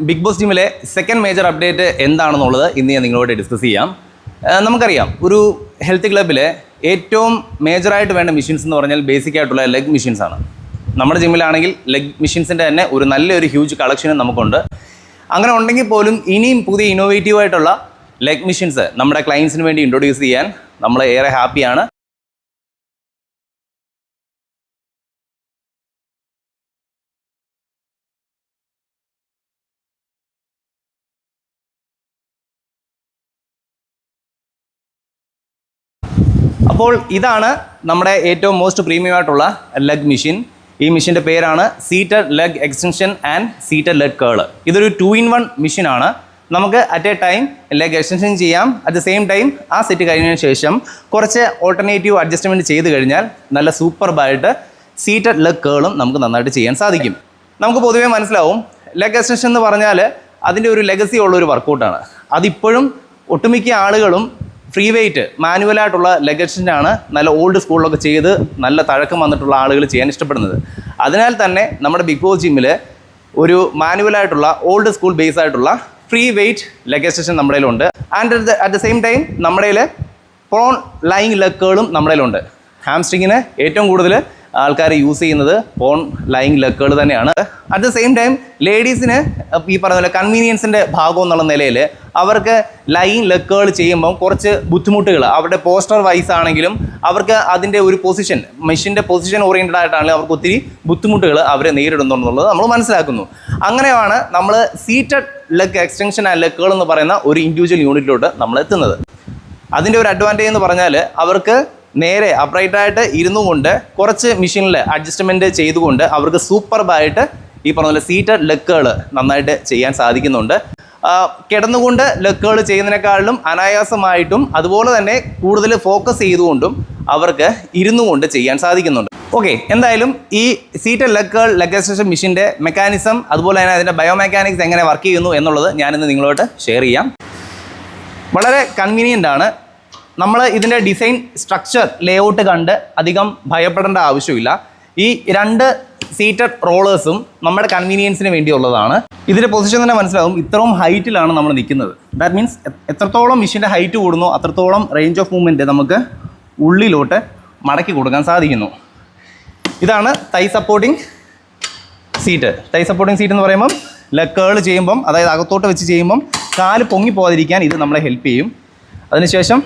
Big Boss ജിമ്മിലെ second major update എന്താണെന്നുള്ളത് ഇന്ന് ഞാൻ നിങ്ങളോട് ഡിസ്കസ് ചെയ്യാം. നമുക്കറിയാം, ഒരു ഹെൽത്ത് ക്ലബ്ബിലെ ഏറ്റവും മേജറായിട്ട് വേണ്ട മെഷീൻസ് എന്ന് പറഞ്ഞാൽ ബേസിക് ആയിട്ടുള്ള ലെഗ് മെഷീൻസ് ആണ്. നമ്മുടെ ജിമ്മിലാണെങ്കിൽ ലെഗ് മെഷീൻസിൻ്റെ തന്നെ ഒരു നല്ലൊരു ഹ്യൂജ് കളക്ഷനും നമുക്കുണ്ട്. അങ്ങനെ ഉണ്ടെങ്കിൽ പോലും ഇനിയും പുതിയ ഇന്നോവേറ്റീവ് ആയിട്ടുള്ള ലെഗ് മെഷീൻസ് നമ്മുടെ ക്ലയൻസിന് വേണ്ടി ഇൻട്രൊഡ്യൂസ് ചെയ്യാൻ നമ്മൾ ഏറെ ഹാപ്പിയാണ്. അപ്പോൾ ഇതാണ് നമ്മുടെ ഏറ്റവും മോസ്റ്റ് പ്രീമിയം ആയിട്ടുള്ള ലെഗ് മെഷീൻ. ഈ മെഷീൻ്റെ പേരാണ് seated leg extension and seated leg curl. ഇതൊരു 2-in-1 മെഷീനാണ്. നമുക്ക് at a time leg extension ചെയ്യാം, അറ്റ് ദ സെയിം ടൈം ആ സെറ്റ് കഴിഞ്ഞതിന് ശേഷം കുറച്ച് ഓൾട്ടർനേറ്റീവ് അഡ്ജസ്റ്റ്മെൻറ്റ് ചെയ്ത് കഴിഞ്ഞാൽ നല്ല സൂപ്പർബായിട്ട് സീറ്റഡ് ലെഗ് കേളും നമുക്ക് നന്നായിട്ട് ചെയ്യാൻ സാധിക്കും. നമുക്ക് പൊതുവേ മനസ്സിലാവും, ലെഗ് എക്സ്റ്റൻഷൻ എന്ന് പറഞ്ഞാൽ അതിൻ്റെ ഒരു ലെഗസി ഉള്ളൊരു വർക്കൗട്ടാണ്. അതിപ്പോഴും ഒട്ടുമിക്ക ആളുകളും ഫ്രീ വെയ്റ്റ് മാനുവലായിട്ടുള്ള ലെഗ് എക്സ്റ്റൻഷനാണ് നല്ല ഓൾഡ് സ്കൂളിലൊക്കെ ചെയ്ത് നല്ല തഴക്കം വന്നിട്ടുള്ള ആളുകൾ ചെയ്യാൻ ഇഷ്ടപ്പെടുന്നത്. അതിനാൽ തന്നെ നമ്മുടെ ബിഗ് ബോസ് ജിമ്മിൽ ഒരു മാനുവലായിട്ടുള്ള ഓൾഡ് സ്കൂൾ ബേസ് ആയിട്ടുള്ള ഫ്രീ വെയ്റ്റ് ലെഗ് എക്സ്റ്റൻഷൻ നമ്മുടെ കയ്യിലുണ്ട്. And at the same time നമ്മുടെ കയ്യിൽ പ്രോൺ ലൈങ് ലെഗ് കേളും നമ്മുടെ കയ്യിലുണ്ട്. ഹാംസ്ട്രിങ്ങിന് ഏറ്റവും കൂടുതൽ ആൾക്കാർ യൂസ് ചെയ്യുന്നത് പ്രോൺ ലൈങ് ലെഗ് കേൾ തന്നെയാണ്. അറ്റ് ദ സെയിം ടൈം ലേഡീസിന് ഈ പറഞ്ഞ പോലെ കൺവീനിയൻസിൻ്റെ ഭാഗം എന്നുള്ള നിലയിൽ അവർക്ക് ലൈൻ ലെഗ് കേൾ ചെയ്യുമ്പം കുറച്ച് ബുദ്ധിമുട്ടുകൾ അവരുടെ പോസ്റ്റർ വൈസ് ആണെങ്കിലും അവർക്ക് അതിൻ്റെ ഒരു പൊസിഷൻ മെഷീൻ്റെ പൊസിഷൻ ഓറിയൻറ്റഡ് ആയിട്ടാണെങ്കിലും അവർക്ക് ഒത്തിരി ബുദ്ധിമുട്ടുകൾ അവരെ നേരിടുന്നുണ്ടെന്നുള്ളത് നമ്മൾ മനസ്സിലാക്കുന്നു. അങ്ങനെയാണ് നമ്മൾ seated leg extension and leg curl എന്ന് പറയുന്ന ഒരു ഇൻഡിവിജ്വൽ യൂണിറ്റിലോട്ട് നമ്മൾ എത്തുന്നത്. അതിൻ്റെ ഒരു അഡ്വാൻറ്റേജ് എന്ന് പറഞ്ഞാൽ അവർക്ക് നേരെ അപ്രൈറ്റായിട്ട് ഇരുന്നു കൊണ്ട് കുറച്ച് മെഷീനിൽ അഡ്ജസ്റ്റ്മെൻറ്റ് ചെയ്തുകൊണ്ട് അവർക്ക് സൂപ്പർബായിട്ട് ഈ പറഞ്ഞ പോലെ സീറ്റഡ് ലെഗ് കേൾ നന്നായിട്ട് ചെയ്യാൻ സാധിക്കുന്നുണ്ട്. കിടന്നുകൊണ്ട് ലെഗ് കേൾ ചെയ്യുന്നതിനേക്കാളും അനായാസമായിട്ടും അതുപോലെ തന്നെ കൂടുതൽ ഫോക്കസ് ചെയ്തുകൊണ്ടും അവർക്ക് ഇരുന്നു കൊണ്ട് ചെയ്യാൻ സാധിക്കുന്നുണ്ട്. ഓക്കെ, എന്തായാലും ഈ സീറ്റഡ് ലെഗ് കേൾ ലെഗ് എക്സ്റ്റൻഷൻ മെഷീൻ്റെ മെക്കാനിസം അതുപോലെ തന്നെ അതിൻ്റെ ബയോമെക്കാനിക്സ് എങ്ങനെ വർക്ക് ചെയ്യുന്നു എന്നുള്ളത് ഞാനിന്ന് നിങ്ങളോട് ഷെയർ ചെയ്യാം. വളരെ കൺവീനിയൻ്റ് ആണ്. നമ്മൾ ഇതിൻ്റെ ഡിസൈൻ സ്ട്രക്ചർ ലേഔട്ട് കണ്ട് അധികം ഭയപ്പെടേണ്ട ആവശ്യമില്ല. ഈ 2 സീറ്റഡ് റോളേഴ്സും നമ്മുടെ കൺവീനിയൻസിന് വേണ്ടിയുള്ളതാണ്. ഇതിൻ്റെ പൊസിഷൻ തന്നെ മനസ്സിലാവും, ഇത്രയും ഹൈറ്റിലാണ് നമ്മൾ നിൽക്കുന്നത്. ദാറ്റ് മീൻസ് എത്രത്തോളം മെഷീൻ്റെ ഹൈറ്റ് കൂടുന്നു അത്രത്തോളം റേഞ്ച് ഓഫ് മൂവ്മെൻറ്റ് നമുക്ക് ഉള്ളിലോട്ട് മടക്കി കൊടുക്കാൻ സാധിക്കുന്നു. ഇതാണ് തൈ സപ്പോർട്ടിങ് സീറ്റ്. തൈ സപ്പോർട്ടിങ് സീറ്റ് എന്ന് പറയുമ്പം ലെഗ് കേൾ ചെയ്യുമ്പം, അതായത് അകത്തോട്ട് വെച്ച് ചെയ്യുമ്പം കാല് പൊങ്ങി പോകാതിരിക്കാൻ ഇത് നമ്മളെ ഹെൽപ്പ് ചെയ്യും. അതിനുശേഷം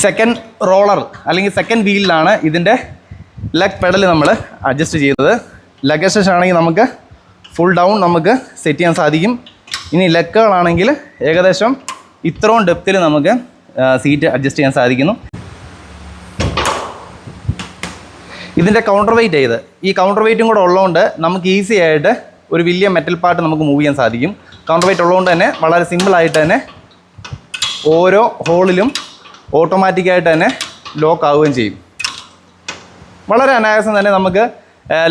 സെക്കൻഡ് റോളർ അല്ലെങ്കിൽ സെക്കൻഡ് വീലിലാണ് ഇതിൻ്റെ ലെഗ് പെഡൽ നമ്മൾ അഡ്ജസ്റ്റ് ചെയ്യുന്നത്. ലെഗ് എക്സ്റ്റൻഷൻ ആണെങ്കിൽ നമുക്ക് ഫുൾ ഡൗൺ നമുക്ക് സെറ്റ് ചെയ്യാൻ സാധിക്കും. ഇനി ലെഗ് കേൾ ആണെങ്കിൽ ഏകദേശം ഇത്രയും ഡെപ്തിൽ നമുക്ക് സീറ്റ് അഡ്ജസ്റ്റ് ചെയ്യാൻ സാധിക്കുന്നു. ഇതിൻ്റെ കൗണ്ടർ വെയിറ്റ് ചെയ്ത് ഈ കൗണ്ടർ വെയിറ്റും കൂടെ ഉള്ളതുകൊണ്ട് നമുക്ക് ഈസി ആയിട്ട് ഒരു വലിയ മെറ്റൽ പാർട്ട് നമുക്ക് മൂവ് ചെയ്യാൻ സാധിക്കും. കൗണ്ടർ വെയിറ്റ് ഉള്ളതുകൊണ്ട് തന്നെ വളരെ സിമ്പിളായിട്ട് തന്നെ ഓരോ ഹോളിലും ഓട്ടോമാറ്റിക്കായിട്ട് തന്നെ ലോക്ക് ആവുകയും ചെയ്യും. വളരെ അനായാസം തന്നെ നമുക്ക്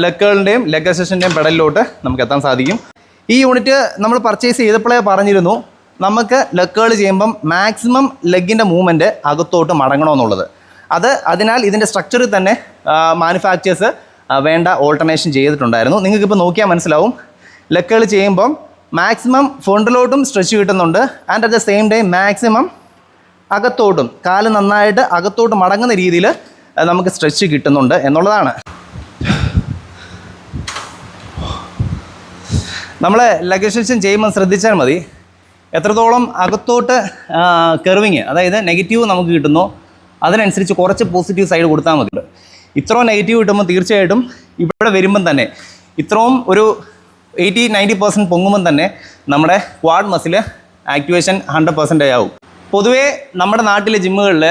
ലെഗ് കേളിൻ്റെയും ലെഗ് എക്സ്റ്റൻഷൻ്റെയും പെഡലിലോട്ട് നമുക്ക് എത്താൻ സാധിക്കും. ഈ യൂണിറ്റ് നമ്മൾ പർച്ചേസ് ചെയ്തപ്പോഴേ പറഞ്ഞിരുന്നു, നമുക്ക് ലെഗ് കേൾ ചെയ്യുമ്പം മാക്സിമം ലെഗിൻ്റെ മൂവ്മെൻറ്റ് അകത്തോട്ട് മടങ്ങണമെന്നുള്ളത്. അതിനാൽ ഇതിൻ്റെ സ്ട്രക്ചറിൽ തന്നെ മാനുഫാക്ചേഴ്സ് വേണ്ട ഓൾട്ടർനേഷൻ ചെയ്തിട്ടുണ്ടായിരുന്നു. നിങ്ങൾക്കിപ്പോൾ നോക്കിയാൽ മനസ്സിലാവും, ലെഗ് കേൾ ചെയ്യുമ്പം മാക്സിമം ഫ്രണ്ടിലോട്ടും സ്ട്രെച്ച് കിട്ടുന്നുണ്ട്. And at the same time maximum അകത്തോട്ടും കാല് നന്നായിട്ട് അകത്തോട്ട് മടങ്ങുന്ന രീതിയിൽ നമുക്ക് സ്ട്രെച്ച് കിട്ടുന്നുണ്ട് എന്നുള്ളതാണ്. നമ്മൾ ലെഗ് എക്സ്റ്റൻഷൻ ചെയ്യുമ്പോൾ ശ്രദ്ധിച്ചാൽ മതി, എത്രത്തോളം അകത്തോട്ട് കർവിങ് അതായത് നെഗറ്റീവ് നമുക്ക് കിട്ടുന്നോ അതിനനുസരിച്ച് കുറച്ച് പോസിറ്റീവ് സൈഡ് കൊടുത്താൽ മതി. ഇത്രയും നെഗറ്റീവ് കിട്ടുമ്പോൾ തീർച്ചയായിട്ടും ഇവിടെ വരുമ്പം തന്നെ ഇത്രയും ഒരു 80-90% പൊങ്ങുമ്പം തന്നെ നമ്മുടെ ക്വാഡ് മസിൽ ആക്ടിവേഷൻ 100% ആവും. പൊതുവേ നമ്മുടെ നാട്ടിലെ ജിമ്മുകളിൽ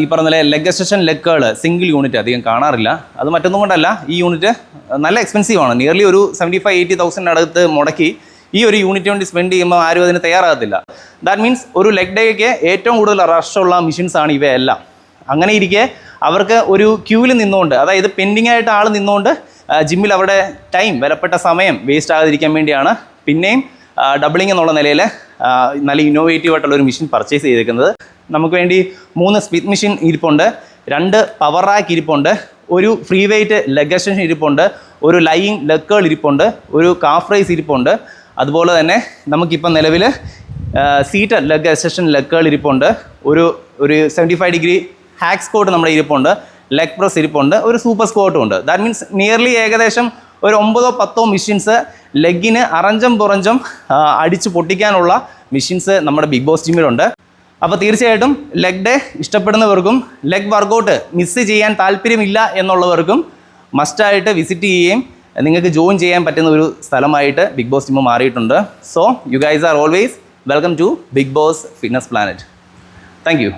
ഈ പറഞ്ഞ ലെഗ് എക്സ്റ്റൻഷൻ ലെഗ് കേൾ സിംഗിൾ യൂണിറ്റ് അധികം കാണാറില്ല. അത് മറ്റൊന്നും കൊണ്ടല്ല, ഈ യൂണിറ്റ് നല്ല എക്സ്പെൻസീവാണ്. നിയർലി ഒരു 75-80,000 അടുത്ത് മുടക്കി ഈ ഒരു യൂണിറ്റ് വേണ്ടി സ്പെൻഡ് ചെയ്യുമ്പോൾ ആരും അതിന് തയ്യാറാകത്തില്ല. ദാറ്റ് മീൻസ് ഒരു ലെഗ് ഡേക്ക് ഏറ്റവും കൂടുതൽ റഷുള്ള മെഷീൻസാണ് ഇവയെല്ലാം. അങ്ങനെ ഇരിക്കെ അവർക്ക് ഒരു ക്യൂവിൽ നിന്നുകൊണ്ട്, അതായത് പെൻഡിങ് ആയിട്ട് ആൾ നിന്നുകൊണ്ട് ജിമ്മിൽ അവരുടെ ടൈം വിലപ്പെട്ട സമയം വേസ്റ്റ് ആകാതിരിക്കാൻ വേണ്ടിയാണ് പിന്നെയും ഡബിളിംഗ് എന്നുള്ള നിലയിൽ നല്ല ഇന്നോവേറ്റീവ് ആയിട്ടുള്ളൊരു മെഷീൻ പർച്ചേസ് ചെയ്തേക്കുന്നത്. നമുക്ക് വേണ്ടി 3 സ്പ്ലിറ്റ് മെഷീൻ ഇരിപ്പുണ്ട്, 2 പവർ റാക്ക് ഇരിപ്പുണ്ട്, ഒരു ഫ്രീ വെയ്റ്റ് ലെഗ് എക്സ്റ്റൻഷൻ ഇരിപ്പുണ്ട്, ഒരു ലൈയിങ് ലെഗ് കേൾ ഇരിപ്പുണ്ട്, ഒരു കാഫ് റൈസ് ഇരിപ്പുണ്ട്. അതുപോലെ തന്നെ നമുക്കിപ്പോൾ നിലവിൽ സീറ്റഡ് ലെഗ് എക്സ്റ്റൻഷൻ ലെഗ് കേൾ ഇരിപ്പുണ്ട്, ഒരു 75 ഡിഗ്രി ഹാക്ക് സ്ക്വാട്ട് നമ്മുടെ ഇരിപ്പുണ്ട്, ലെഗ് പ്രസ് ഇരിപ്പുണ്ട്, ഒരു സൂപ്പർ സ്ക്വാട്ടും ഉണ്ട്. ദാറ്റ് മീൻസ് നിയർലി ഏകദേശം ഒരു 9-10 മെഷീൻസ് ലെഗിന് അറഞ്ചം പുറഞ്ചം അടിച്ച് പൊട്ടിക്കാനുള്ള മെഷീൻസ് നമ്മുടെ ബിഗ് ബോസ് ടീമിലുണ്ട്. അപ്പോൾ തീർച്ചയായിട്ടും ലെഗ് ഡേ ഇഷ്ടപ്പെടുന്നവർക്കും ലെഗ് വർക്കൗട്ട് മിസ് ചെയ്യാൻ താല്പര്യമില്ല എന്നുള്ളവർക്കും മസ്റ്റായിട്ട് വിസിറ്റ് ചെയ്യുകയും നിങ്ങൾക്ക് ജോയിൻ ചെയ്യാൻ പറ്റുന്ന ഒരു സ്ഥലമായിട്ട് ബിഗ് ബോസ് ടീം മാറിയിട്ടുണ്ട്. So you guys are always welcome to Bigg Boss fitness planet. Thank U.